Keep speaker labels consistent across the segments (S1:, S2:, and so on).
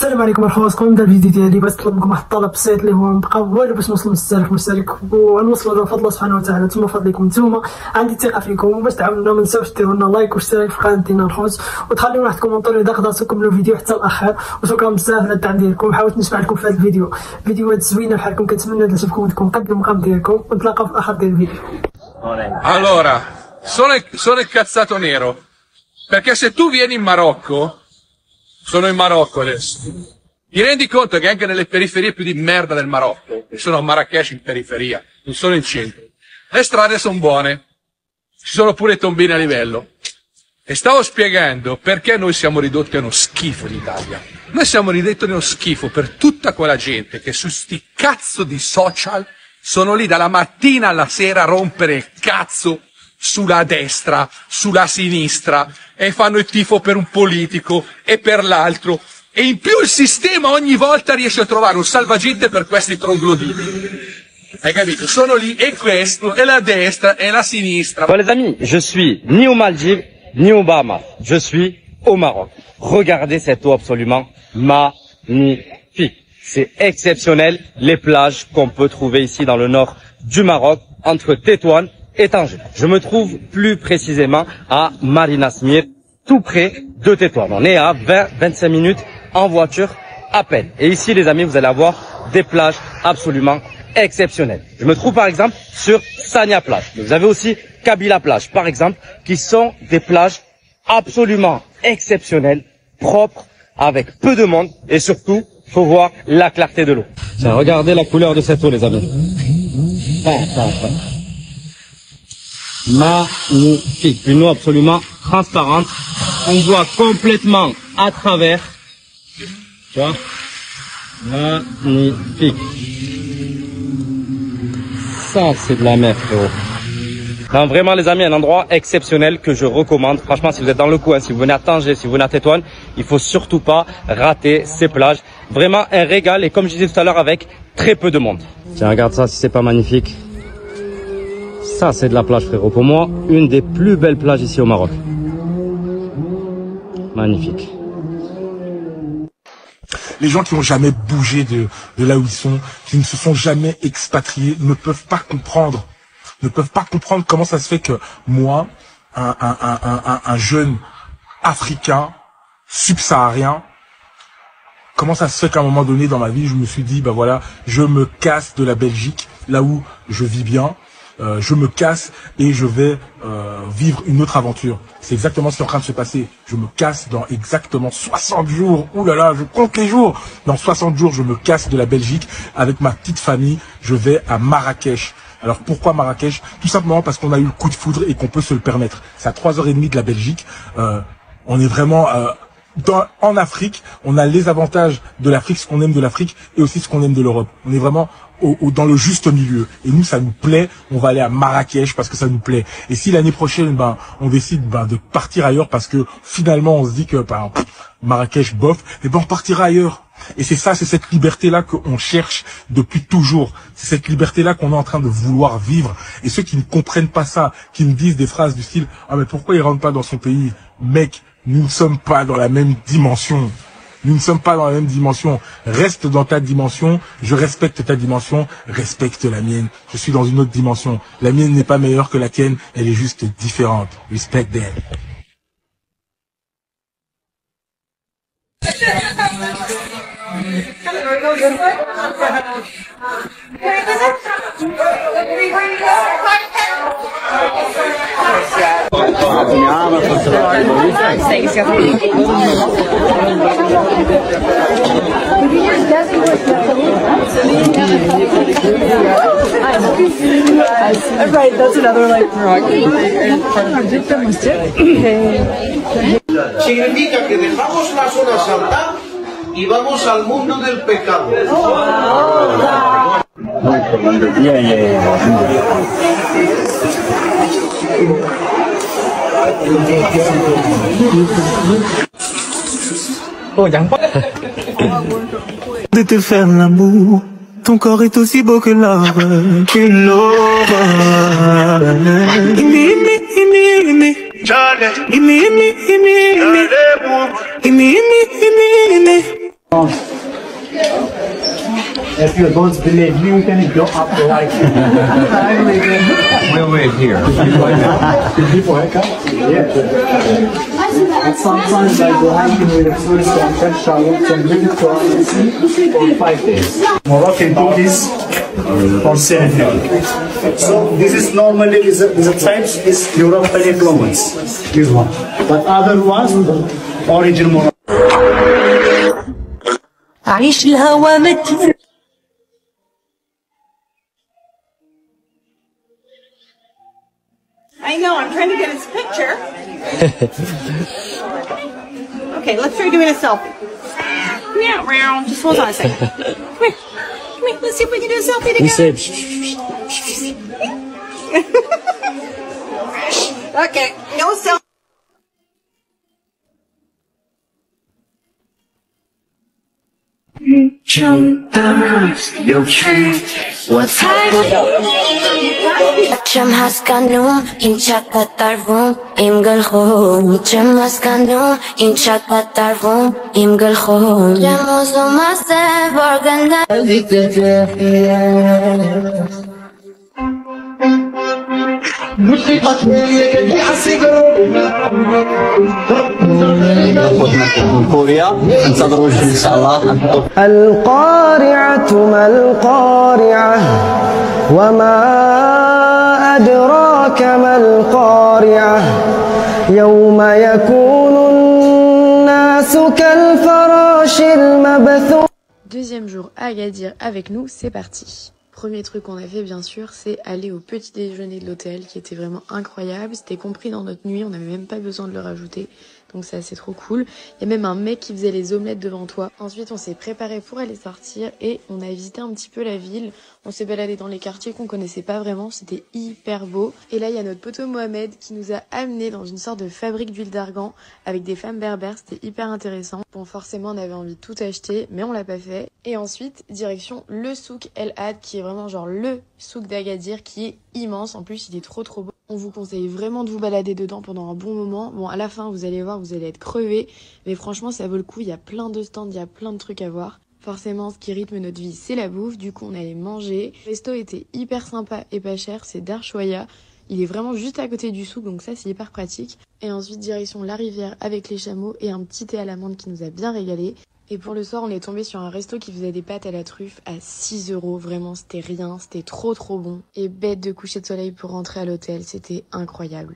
S1: السلام عليكم اخواتكم. نبدا الفيديو ديالي بس نطلب منكم واحد الطلب بسيط اللي هو نبقى والو باش نوصلوا ل6000 مشترك ونوصلوا بفضل الله سبحانه وتعالى. ثم فضلكم نتوما عندي ثقه فيكم، وباش تعاونونا ما تنساوش ديروا لنا لايك واشتراك في قناتنا الخوت، وتخليو واحد الكومونتير اذا قدرتوا تكملوا الفيديو حتى الاخر. وشكرا بزاف على الدعم ديالكم. حاولت نشرح لكم في هذا الفيديو فيديوهات زوينه بحالكم، كنتمنى نشوفكم عندكم قد المقام ديالكم، ونتلاقاو في اخر ديال الفيديو.
S2: Allora, sono incazzato nero, perché se tu vieni in Marocco, sono in Marocco adesso, ti rendi conto che anche nelle periferie più di merda del Marocco, e sono a Marrakech in periferia, non sono in centro, le strade sono buone, ci sono pure tombini a livello. E stavo spiegando perché noi siamo ridotti a uno schifo in Italia. Noi siamo ridotti a uno schifo per tutta quella gente che su sti cazzo di social sono lì dalla mattina alla sera a rompere il cazzo sulla destra, sulla sinistra, e fanno il tifo per un politico e per l'altro, e in più il sistema ogni volta riesce a trovare un salvagente per questi trogloditi. Hai capito? Sono lì, e questo, e la destra, e la sinistra.
S3: Bon les amis, je suis ni aux Maldives, ni aux Bahamas, je suis au Maroc. Regardez cette eau absolument magnifique. C'est exceptionnel, les plages qu'on peut trouver ici dans le nord du Maroc, entre Tétouan et Tanger. Je me trouve plus précisément à Marina Smir, tout près de Tétouan. On est à 20-25 minutes en voiture à peine. Et ici les amis, vous allez avoir des plages absolument exceptionnelles. Je me trouve par exemple sur Sania Plage. Vous avez aussi Kabila Plage par exemple, qui sont des plages absolument exceptionnelles, propres, avec peu de monde, et surtout, faut voir la clarté de l'eau. Tiens, regardez la couleur de cette eau les amis. Magnifique, une eau absolument transparente. On voit complètement à travers. Tu vois? Magnifique. Ça, c'est de la mer, frérot. Non, vraiment les amis, un endroit exceptionnel que je recommande. Franchement, si vous êtes dans le coin, si vous venez à Tanger, si vous venez à Tétouan, il faut surtout pas rater ces plages. Vraiment un régal, et comme je disais tout à l'heure, avec très peu de monde. Tiens, regarde ça, si c'est pas magnifique. Ça, c'est de la plage, frérot. Pour moi, une des plus belles plages ici au Maroc. Magnifique.
S4: Les gens qui n'ont jamais bougé de là où ils sont, qui ne se sont jamais expatriés, ne peuvent pas comprendre. Ne peuvent pas comprendre comment ça se fait que moi, un jeune africain, subsaharien, comment ça se fait qu'à un moment donné dans ma vie, je me suis dit, bah voilà, je me casse de la Belgique, là où je vis bien, je me casse et je vais vivre une autre aventure. C'est exactement ce qui est en train de se passer. Je me casse dans exactement 60 jours. Ouh là là, je compte les jours. Dans 60 jours, je me casse de la Belgique avec ma petite famille. Je vais à Marrakech. Alors pourquoi Marrakech? Tout simplement parce qu'on a eu le coup de foudre et qu'on peut se le permettre. C'est à 3h30 de la Belgique. On est vraiment en Afrique. On a les avantages de l'Afrique, ce qu'on aime de l'Afrique, et aussi ce qu'on aime de l'Europe. On est vraiment dans le juste milieu. Et nous, ça nous plaît. On va aller à Marrakech parce que ça nous plaît. Et si l'année prochaine, on décide de partir ailleurs parce que finalement, on se dit que Marrakech, bof, et on partira ailleurs. Et c'est ça, c'est cette liberté-là qu'on cherche depuis toujours. C'est cette liberté-là qu'on est en train de vouloir vivre. Et ceux qui ne comprennent pas ça, qui me disent des phrases du style « Ah mais pourquoi il rentre pas dans son pays ?» Mec, nous ne sommes pas dans la même dimension. Nous ne sommes pas dans la même dimension. Reste dans ta dimension. Je respecte ta dimension. Respecte la mienne. Je suis dans une autre dimension. La mienne n'est pas meilleure que la tienne. Elle est juste différente. Respect them.
S1: Right, that's another like
S5: Significa que dejamos la zona santa y vamos al mundo del pecado.
S6: De te faire l'amour, ton corps est aussi beau que l'or, que l'or.
S7: If you don't believe me, you can go up right here.
S3: We'll wait here.
S7: People haircut? Yeah. And sometimes I go hiking with a tourist and catch sharks and bring it to our sea for 5 days. Moroccan cookies for sale here. So this is normally the types is European influence. This one. But other ones, original Moroccan.
S8: عيش الهوى مت
S9: I know, I'm trying to get his picture. Okay, let's try doing a selfie. Meow. Just hold on a second. Come here. Let's see if we can do a selfie together. Okay, no selfie.
S8: Chăm haskanu in chakatarvum im galkhum chăm haskanu in chakatarvum im galkhum jamozo masse varganda
S10: القارعة ما القارعة وما أدراك ما القارعة يوم يكون الناس كالفراش المبثوث.
S11: Deuxième jour à Agadir avec nous, c'est parti. Premier truc qu'on a fait bien sûr, c'est aller au petit déjeuner de l'hôtel qui était vraiment incroyable. C'était compris dans notre nuit, on n'avait même pas besoin de le rajouter. Donc ça c'est trop cool. Il y a même un mec qui faisait les omelettes devant toi. Ensuite on s'est préparé pour aller sortir et on a visité un petit peu la ville. On s'est baladé dans les quartiers qu'on connaissait pas vraiment, c'était hyper beau. Et là il y a notre poteau Mohamed qui nous a amené dans une sorte de fabrique d'huile d'argan avec des femmes berbères, c'était hyper intéressant. Bon forcément on avait envie de tout acheter mais on l'a pas fait. Et ensuite direction le souk El Had qui est vraiment genre le souk d'Agadir qui est immense. En plus il est trop beau. On vous conseille vraiment de vous balader dedans pendant un bon moment. Bon à la fin vous allez voir, vous allez être crevés. Mais franchement ça vaut le coup, il y a plein de stands, il y a plein de trucs à voir. Forcément, ce qui rythme notre vie, c'est la bouffe. Du coup, on allait manger. Le resto était hyper sympa et pas cher. C'est Darchoya. Il est vraiment juste à côté du souk, donc ça, c'est hyper pratique. Et ensuite, direction la rivière avec les chameaux et un petit thé à l'amande qui nous a bien régalé. Et pour le soir, on est tombé sur un resto qui faisait des pâtes à la truffe à 6 €. Vraiment, c'était rien. C'était trop bon. Et bête de coucher de soleil pour rentrer à l'hôtel. C'était incroyable.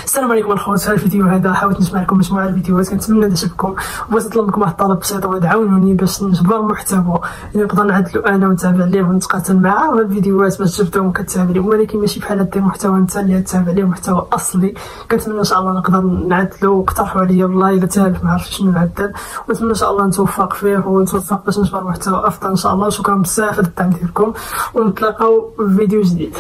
S1: السلام عليكم الخوات. في الفيديو هذا حاولت نجمع لكم مجموعه الفيديوهات كنتمنى تعجبكم وبغيت نطلب منكم واحد الطلب بسيط وتعاونوني باش نجبر محتوى نقدر نعدلو انا ونتابع ليه ونتقاتل معاه. الفيديوهات باش جبتهم كتابع لهم ولكن ماشي بحال دير محتوى انت اللي تتابع ليه محتوى اصلي. كنتمنى ان شاء الله نقدر نعدلو واقترحوا عليا والله الا تالف ما عرفتش شنو نعدل ونتمنى ان شاء الله نتوفق فيه ونتوفق باش نجبر محتوى افضل ان شاء الله. شكرا بزاف على الدعم ديالكم ونتلاقاو في فيديو جديد.